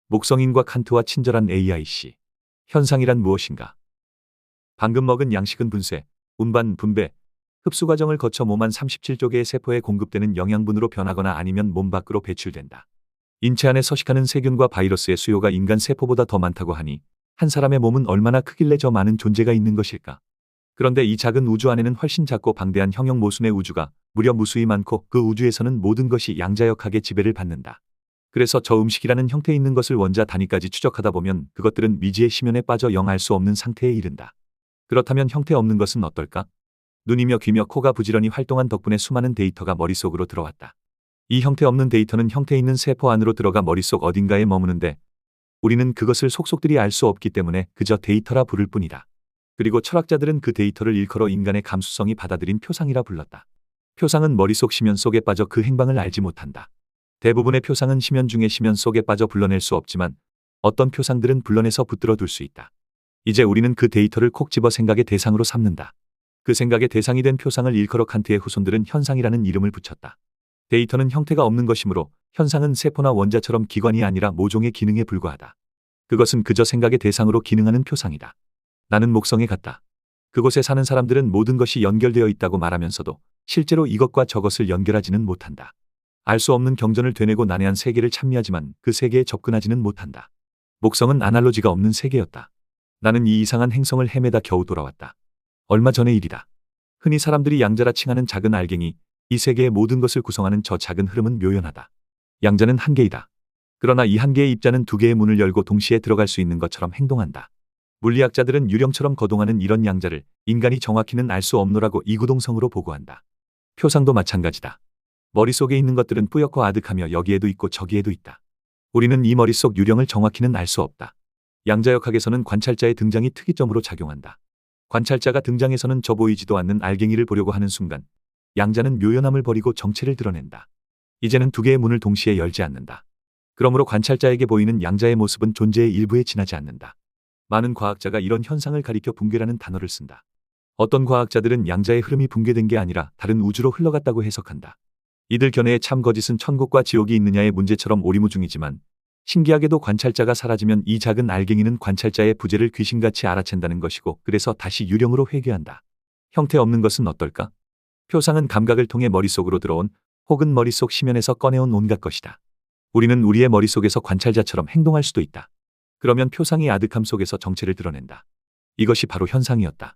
목성인과 칸트와 친절한 AIC. 현상이란 무엇인가? 방금 먹은 양식은 분쇄, 운반, 분배, 흡수 과정을 거쳐 몸 안 37조 개의 세포에 공급되는 영양분으로 변하거나 아니면 몸 밖으로 배출된다. 인체 안에 서식하는 세균과 바이러스의 수요가 인간 세포보다 더 많다고 하니 한 사람의 몸은 얼마나 크길래 저 많은 존재가 있는 것일까? 그런데 이 작은 우주 안에는 훨씬 작고 방대한 형형 모순의 우주가 무려 무수히 많고 그 우주에서는 모든 것이 양자역학의 지배를 받는다. 그래서 저 음식이라는 형태 있는 것을 원자 단위까지 추적하다 보면 그것들은 미지의 심연에 빠져 영 알 수 없는 상태에 이른다. 그렇다면 형태 없는 것은 어떨까? 눈이며 귀며 코가 부지런히 활동한 덕분에 수많은 데이터가 머릿속으로 들어왔다. 이 형태 없는 데이터는 형태 있는 세포 안으로 들어가 머릿속 어딘가에 머무는데 우리는 그것을 속속들이 알 수 없기 때문에 그저 데이터라 부를 뿐이다. 그리고 철학자들은 그 데이터를 일컬어 인간의 감수성이 받아들인 표상이라 불렀다. 표상은 머릿속 심연 속에 빠져 그 행방을 알지 못한다. 대부분의 표상은 심연 중에 심연 속에 빠져 불러낼 수 없지만 어떤 표상들은 불러내서 붙들어 둘 수 있다. 이제 우리는 그 데이터를 콕 집어 생각의 대상으로 삼는다. 그 생각의 대상이 된 표상을 일컬어 칸트의 후손들은 현상이라는 이름을 붙였다. 데이터는 형태가 없는 것이므로 현상은 세포나 원자처럼 기관이 아니라 모종의 기능에 불과하다. 그것은 그저 생각의 대상으로 기능하는 표상이다. 나는 목성에 갔다. 그곳에 사는 사람들은 모든 것이 연결되어 있다고 말하면서도 실제로 이것과 저것을 연결하지는 못한다. 알 수 없는 경전을 되뇌고 난해한 세계를 찬미하지만 그 세계에 접근하지는 못한다. 목성은 아날로지가 없는 세계였다. 나는 이 이상한 행성을 헤매다 겨우 돌아왔다. 얼마 전의 일이다. 흔히 사람들이 양자라 칭하는 작은 알갱이, 이 세계의 모든 것을 구성하는 저 작은 흐름은 묘연하다. 양자는 한 개이다. 그러나 이 한 개의 입자는 두 개의 문을 열고 동시에 들어갈 수 있는 것처럼 행동한다. 물리학자들은 유령처럼 거동하는 이런 양자를 인간이 정확히는 알 수 없노라고 이구동성으로 보고한다. 표상도 마찬가지다. 머릿속에 있는 것들은 뿌옇고 아득하며 여기에도 있고 저기에도 있다. 우리는 이 머릿속 유령을 정확히는 알 수 없다. 양자역학에서는 관찰자의 등장이 특이점으로 작용한다. 관찰자가 등장해서는 저 보이지도 않는 알갱이를 보려고 하는 순간 양자는 묘연함을 버리고 정체를 드러낸다. 이제는 두 개의 문을 동시에 열지 않는다. 그러므로 관찰자에게 보이는 양자의 모습은 존재의 일부에 지나지 않는다. 많은 과학자가 이런 현상을 가리켜 붕괴라는 단어를 쓴다. 어떤 과학자들은 양자의 흐름이 붕괴된 게 아니라 다른 우주로 흘러갔다고 해석한다. 이들 견해의 참 거짓은 천국과 지옥이 있느냐의 문제처럼 오리무중이지만 신기하게도 관찰자가 사라지면 이 작은 알갱이는 관찰자의 부재를 귀신같이 알아챈다는 것이고 그래서 다시 유령으로 회귀한다. 형태 없는 것은 어떨까? 표상은 감각을 통해 머릿속으로 들어온 혹은 머릿속 심연에서 꺼내온 온갖 것이다. 우리는 우리의 머릿속에서 관찰자처럼 행동할 수도 있다. 그러면 표상이 아득함 속에서 정체를 드러낸다. 이것이 바로 현상이었다.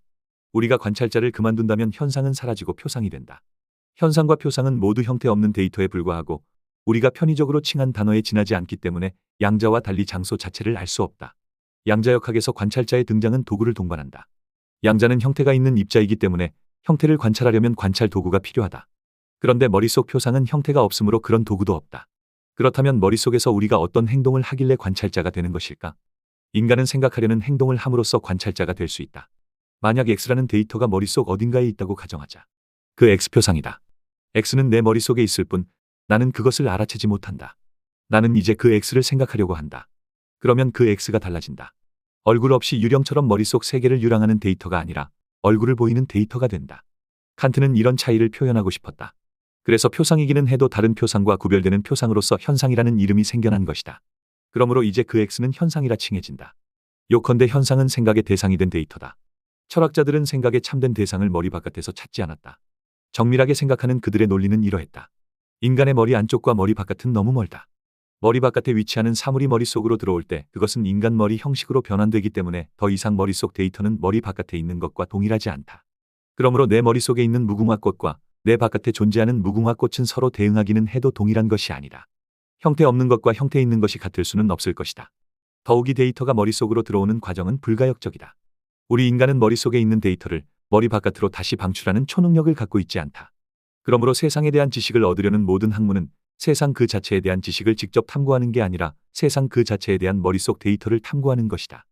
우리가 관찰자를 그만둔다면 현상은 사라지고 표상이 된다. 현상과 표상은 모두 형태 없는 데이터에 불과하고 우리가 편의적으로 칭한 단어에 지나지 않기 때문에 양자와 달리 장소 자체를 알 수 없다. 양자역학에서 관찰자의 등장은 도구를 동반한다. 양자는 형태가 있는 입자이기 때문에 형태를 관찰하려면 관찰 도구가 필요하다. 그런데 머릿속 표상은 형태가 없으므로 그런 도구도 없다. 그렇다면 머릿속에서 우리가 어떤 행동을 하길래 관찰자가 되는 것일까? 인간은 생각하려는 행동을 함으로써 관찰자가 될 수 있다. 만약 X라는 데이터가 머릿속 어딘가에 있다고 가정하자. 그 X표상이다. X는 내 머릿속에 있을 뿐 나는 그것을 알아채지 못한다. 나는 이제 그 X를 생각하려고 한다. 그러면 그 X가 달라진다. 얼굴 없이 유령처럼 머릿속 세계를 유랑하는 데이터가 아니라 얼굴을 보이는 데이터가 된다. 칸트는 이런 차이를 표현하고 싶었다. 그래서 표상이기는 해도 다른 표상과 구별되는 표상으로서 현상이라는 이름이 생겨난 것이다. 그러므로 이제 그 X는 현상이라 칭해진다. 요컨대 현상은 생각의 대상이 된 데이터다. 철학자들은 생각의 참된 대상을 머리 바깥에서 찾지 않았다. 정밀하게 생각하는 그들의 논리는 이러했다. 인간의 머리 안쪽과 머리 바깥은 너무 멀다. 머리 바깥에 위치하는 사물이 머릿속으로 들어올 때 그것은 인간 머리 형식으로 변환되기 때문에 더 이상 머릿속 데이터는 머리 바깥에 있는 것과 동일하지 않다. 그러므로 내 머릿속에 있는 무궁화꽃과 내 바깥에 존재하는 무궁화꽃은 서로 대응하기는 해도 동일한 것이 아니다. 형태 없는 것과 형태 있는 것이 같을 수는 없을 것이다. 더욱이 데이터가 머릿속으로 들어오는 과정은 불가역적이다. 우리 인간은 머릿속에 있는 데이터를 머리 바깥으로 다시 방출하는 초능력을 갖고 있지 않다. 그러므로 세상에 대한 지식을 얻으려는 모든 학문은 세상 그 자체에 대한 지식을 직접 탐구하는 게 아니라 세상 그 자체에 대한 머릿속 데이터를 탐구하는 것이다.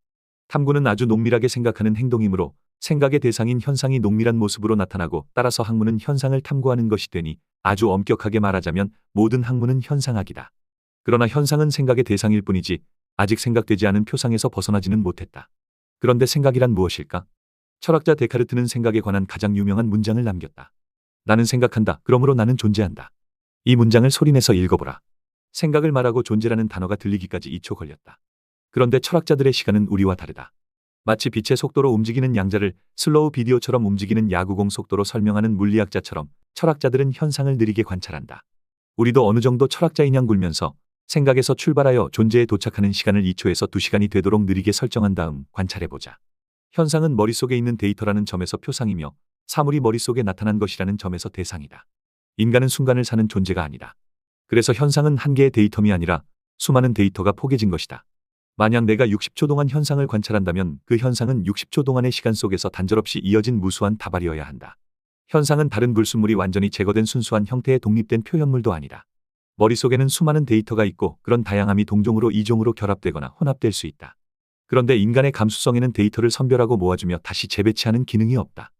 탐구는 아주 농밀하게 생각하는 행동이므로 생각의 대상인 현상이 농밀한 모습으로 나타나고 따라서 학문은 현상을 탐구하는 것이 되니 아주 엄격하게 말하자면 모든 학문은 현상학이다. 그러나 현상은 생각의 대상일 뿐이지 아직 생각되지 않은 표상에서 벗어나지는 못했다. 그런데 생각이란 무엇일까? 철학자 데카르트는 생각에 관한 가장 유명한 문장을 남겼다. 나는 생각한다. 그러므로 나는 존재한다. 이 문장을 소리내서 읽어보라. 생각을 말하고 존재라는 단어가 들리기까지 2초 걸렸다. 그런데 철학자들의 시간은 우리와 다르다. 마치 빛의 속도로 움직이는 양자를 슬로우 비디오처럼 움직이는 야구공 속도로 설명하는 물리학자처럼 철학자들은 현상을 느리게 관찰한다. 우리도 어느 정도 철학자인 양 굴면서 생각에서 출발하여 존재에 도착하는 시간을 2초에서 2시간이 되도록 느리게 설정한 다음 관찰해보자. 현상은 머릿속에 있는 데이터라는 점에서 표상이며 사물이 머릿속에 나타난 것이라는 점에서 대상이다. 인간은 순간을 사는 존재가 아니다. 그래서 현상은 한 개의 데이터이 아니라 수많은 데이터가 포개진 것이다. 만약 내가 60초 동안 현상을 관찰한다면 그 현상은 60초 동안의 시간 속에서 단절없이 이어진 무수한 다발이어야 한다. 현상은 다른 불순물이 완전히 제거된 순수한 형태의 독립된 표현물도 아니다. 머릿속에는 수많은 데이터가 있고 그런 다양함이 동종으로 이종으로 결합되거나 혼합될 수 있다. 그런데 인간의 감수성에는 데이터를 선별하고 모아주며 다시 재배치하는 기능이 없다.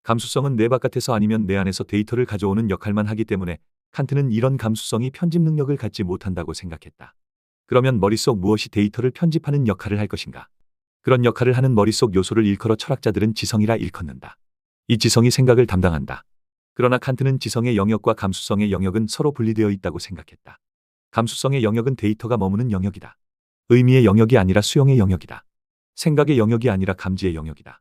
감수성은 내 바깥에서 아니면 내 안에서 데이터를 가져오는 역할만 하기 때문에 칸트는 이런 감수성이 편집 능력을 갖지 못한다고 생각했다. 그러면 머릿속 무엇이 데이터를 편집하는 역할을 할 것인가? 그런 역할을 하는 머릿속 요소를 일컬어 철학자들은 지성이라 일컫는다. 이 지성이 생각을 담당한다. 그러나 칸트는 지성의 영역과 감수성의 영역은 서로 분리되어 있다고 생각했다. 감수성의 영역은 데이터가 머무는 영역이다. 의미의 영역이 아니라 수용의 영역이다. 생각의 영역이 아니라 감지의 영역이다.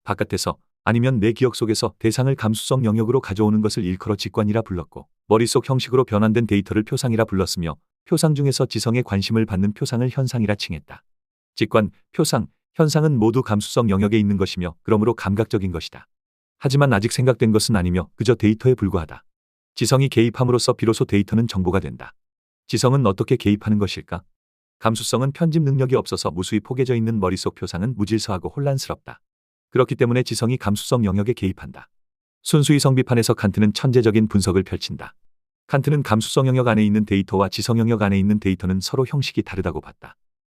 바깥에서 아니면 내 기억 속에서 대상을 감수성 영역으로 가져오는 것을 일컬어 직관이라 불렀고 머릿속 형식으로 변환된 데이터를 표상이라 불렀으며 표상 중에서 지성에 관심을 받는 표상을 현상이라 칭했다. 직관, 표상, 현상은 모두 감수성 영역에 있는 것이며 그러므로 감각적인 것이다. 하지만 아직 생각된 것은 아니며 그저 데이터에 불과하다. 지성이 개입함으로써 비로소 데이터는 정보가 된다. 지성은 어떻게 개입하는 것일까? 감수성은 편집 능력이 없어서 무수히 포개져 있는 머릿속 표상은 무질서하고 혼란스럽다. 그렇기 때문에 지성이 감수성 영역에 개입한다. 순수히 성비판에서 칸트는 천재적인 분석을 펼친다. 칸트는 감수성 영역 안에 있는 데이터와 지성 영역 안에 있는 데이터는 서로 형식이 다르다고 봤다.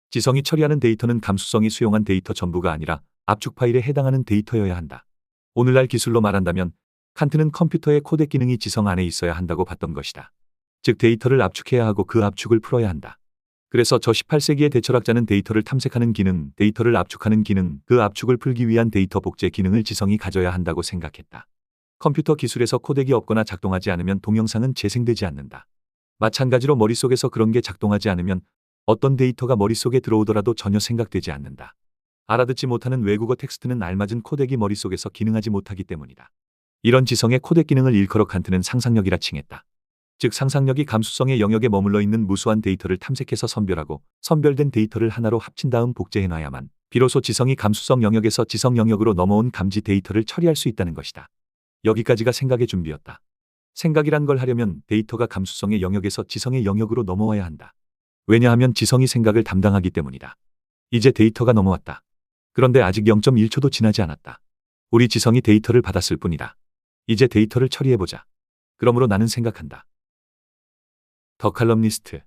지성이 처리하는 데이터는 감수성이 수용한 데이터 전부가 아니라 압축 파일에 해당하는 데이터여야 한다. 오늘날 기술로 말한다면 칸트는 컴퓨터의 코덱 기능이 지성 안에 있어야 한다고 봤던 것이다. 즉 데이터를 압축해야 하고 그 압축을 풀어야 한다. 그래서 저 18세기의 대철학자는 데이터를 탐색하는 기능, 데이터를 압축하는 기능, 그 압축을 풀기 위한 데이터 복제 기능을 지성이 가져야 한다고 생각했다. 컴퓨터 기술에서 코덱이 없거나 작동하지 않으면 동영상은 재생되지 않는다. 마찬가지로 머릿속에서 그런 게 작동하지 않으면 어떤 데이터가 머릿속에 들어오더라도 전혀 생각되지 않는다. 알아듣지 못하는 외국어 텍스트는 알맞은 코덱이 머릿속에서 기능하지 못하기 때문이다. 이런 지성의 코덱 기능을 일컬어 칸트는 상상력이라 칭했다. 즉 상상력이 감수성의 영역에 머물러 있는 무수한 데이터를 탐색해서 선별하고 선별된 데이터를 하나로 합친 다음 복제해놔야만 비로소 지성이 감수성 영역에서 지성 영역으로 넘어온 감지 데이터를 처리할 수 있다는 것이다. 여기까지가 생각의 준비였다. 생각이란 걸 하려면 데이터가 감수성의 영역에서 지성의 영역으로 넘어와야 한다. 왜냐하면 지성이 생각을 담당하기 때문이다. 이제 데이터가 넘어왔다. 그런데 아직 0.1초도 지나지 않았다. 우리 지성이 데이터를 받았을 뿐이다. 이제 데이터를 처리해보자. 그러므로 나는 생각한다. 더 칼럼니스트